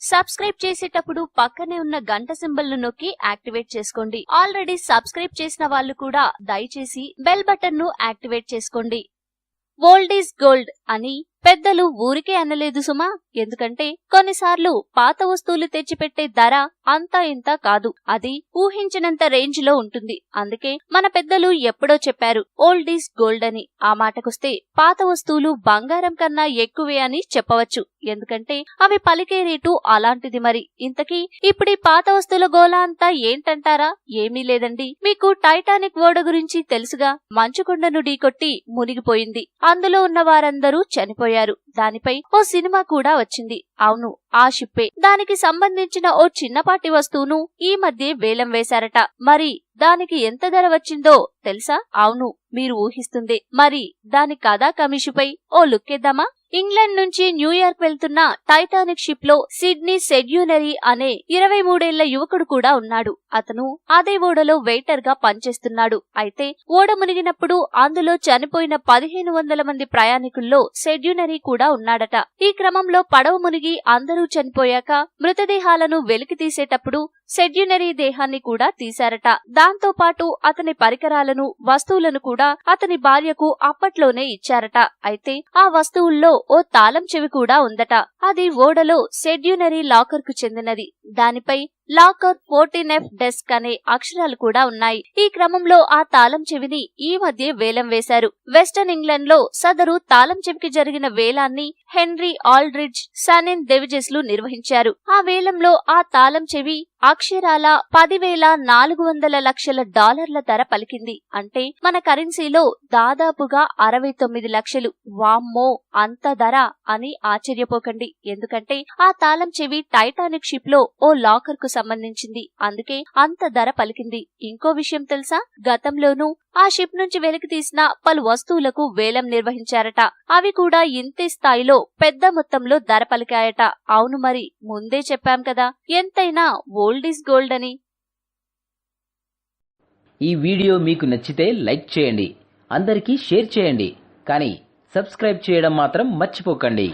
Subscribe చేసేటప్పుడు పక్కనే ఉన్న గంట సింబల్ ను నొక్కి యాక్టివేట్ చేసుకోండి. ఆల్రెడీ సబ్స్క్రైబ్ చేసిన వాళ్ళు కూడా దయచేసి బెల్ బటన్ ను యాక్టివేట్ చేసుకోండి. ఓల్డ్ ఈజ్ గోల్డ్ అని పెద్దలు ఊరికే అనలేదు సుమా. ఎందుకంటే కొన్నిసార్లు పాత వస్తువులు తెచ్చిపెట్టే ధర అంతా ఇంత కాదు, అది ఊహించినంత రేంజ్ లో ఉంటుంది. అందుకే మన పెద్దలు ఎప్పుడో చెప్పారు ఓల్డ్ ఈజ్ గోల్డ్ అని. ఆ మాటకొస్తే పాత వస్తువులు బంగారం కన్నా ఎక్కువే అని చెప్పవచ్చు. ఎందుకంటే అవి పలికే రేటు అలాంటిది. మరి ఇంతకీ ఇప్పుడు ఈ పాత వస్తువుల గోల అంతా ఏంటంటారా? ఏమీ లేదండి, మీకు టైటానిక్ ఓడ గురించి తెలుసుగా. మంచుకొండను ఢీకొట్టి మునిగిపోయింది, అందులో ఉన్న వారందరూ చనిపోయారు. దానిపై ఓ సినిమా కూడా వచ్చింది. అవును, ఆ షిప్పే. దానికి సంబంధించిన ఓ చిన్నపాటి వస్తువును ఈ మధ్య వేలం వేశారట. మరి దానికి ఎంత ధర వచ్చిందో తెలుసా? అవును, మీరు ఊహిస్తుందే. మరి దాని కథా కమిషుపై ఓ లుక్కేద్దామా? ఇంగ్లాండ్ నుంచి న్యూయార్క్ వెళ్తున్న టైటానిక్ షిప్ లో సిడ్నీ సెడ్యూనరీ అనే 23 ఏళ్ల యువకుడు కూడా ఉన్నాడు. అతను అదే ఓడలో వెయిటర్ గా పనిచేస్తున్నాడు. అయితే ఓడ మునిగినప్పుడు అందులో చనిపోయిన 1500 మంది ప్రయాణికుల్లో సెడ్యూనరీ కూడా ఉన్నాడట. ఈ క్రమంలో పడవ మునిగి అందరూ చనిపోయాక మృతదేహాలను వెలికి తీసేటప్పుడు సెడ్యూనరీ దేహాన్ని కూడా తీశారట. దాంతో పాటు అతని పరికరాలను, వస్తువులను కూడా అతని భార్యకు అప్పట్లోనే ఇచ్చారట. అయితే ఆ వస్తువుల్లో ఓ తాళం చెవి కూడా ఉందట. అది ఓడలో సెడ్యూనరీ లాకర్ కు చెందినది. దానిపై లాకర్ 14F డెస్క్ అనే అక్షరాలు కూడా ఉన్నాయి. ఈ క్రమంలో ఆ తాళం చెవిని ఈ మధ్య వేలం వేశారు. వెస్టర్న్ ఇంగ్లాండ్ లో సదరు తాళం చెవికి జరిగిన వేలాన్ని హెన్రీ ఆల్డ్రిడ్జ్, సన్ అండ్ డేవిజెస్ లు నిర్వహించారు. ఆ వేలంలో ఆ తాళం చెవి అక్షరాల 10,400 లక్షల డాలర్ల ధర పలికింది. అంటే మన కరెన్సీలో దాదాపుగా 69 లక్షలు. వామ్మో, అంత ధర అని ఆశ్చర్యపోకండి. ఎందుకంటే ఆ తాళం చెవి టైటానిక్ షిప్ లో ఓ లాకర్ కు సంబంధించింది. అందుకే అంత ధర పలికింది. ఇంకో విషయం తెలుసా? గతంలోనూ ఆ షిప్ నుంచి వెలికి తీసిన పలు వస్తువులకు వేలం నిర్వహించారట. అవి కూడా ఇంతే స్థాయిలో పెద్ద మొత్తంలో ధర పలికాయట. అవును, మరి ముందే చెప్పాం కదా, ఎంతైనా ఓల్డ్ ఈజ్ గోల్డ్ అని. ఈ వీడియో మీకు నచ్చితే లైక్ చేయండి, అందరికీ షేర్ చేయండి, కానీ సబ్స్క్రైబ్ చేయడం మాత్రం మర్చిపోకండి.